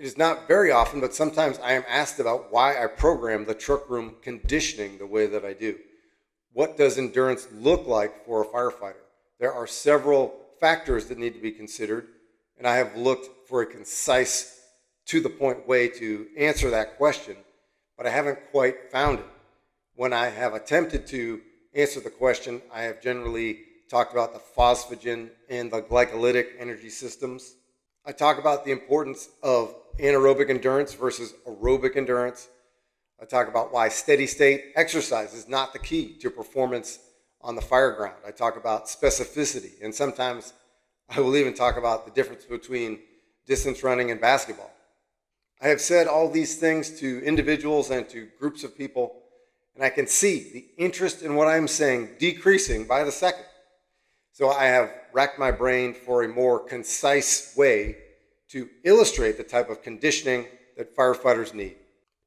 It is not very often, but sometimes I am asked about why I program the truck room conditioning the way that I do. What does endurance look like for a firefighter? There are several factors that need to be considered, and I have looked for a concise, to the point way to answer that question, but I haven't quite found it. When I have attempted to answer the question, I have generally talked about the phosphagen and the glycolytic energy systems. I talk about the importance of anaerobic endurance versus aerobic endurance. I talk about why steady state exercise is not the key to performance on the fire ground. I talk about specificity, and sometimes I will even talk about the difference between distance running and basketball. I have said all these things to individuals and to groups of people, and I can see the interest in what I'm saying decreasing by the second. So I have racked my brain for a more concise way to illustrate the type of conditioning that firefighters need,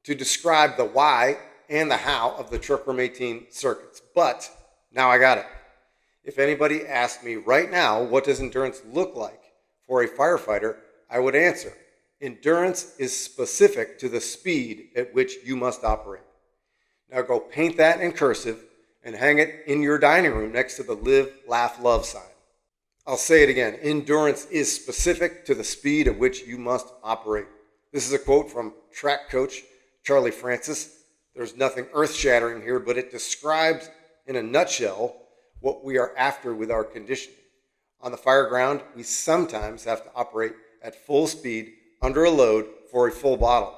to describe the why and the how of the Truck Room 18 circuits. But now I got it. If anybody asked me right now, what does endurance look like for a firefighter, I would answer, endurance is specific to the speed at which you must operate. Now go paint that in cursive and hang it in your dining room next to the Live, Laugh, Love sign. I'll say it again. Endurance is specific to the speed at which you must operate. This is a quote from track coach Charlie Francis. There's nothing earth-shattering here, but it describes in a nutshell what we are after with our conditioning. On the fire ground, we sometimes have to operate at full speed under a load for a full bottle.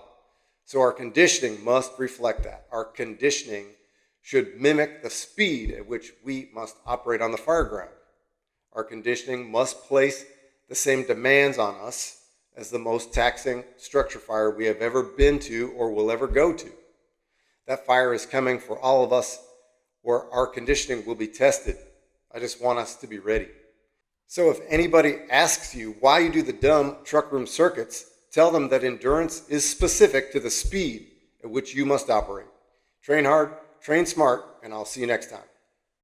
So our conditioning must reflect that. Our conditioning should mimic the speed at which we must operate on the fire ground. Our conditioning must place the same demands on us as the most taxing structure fire we have ever been to or will ever go to. That fire is coming for all of us, where our conditioning will be tested. I just want us to be ready. So if anybody asks you why you do the dumb truck room circuits, tell them that endurance is specific to the speed at which you must operate. Train hard, train smart, and I'll see you next time.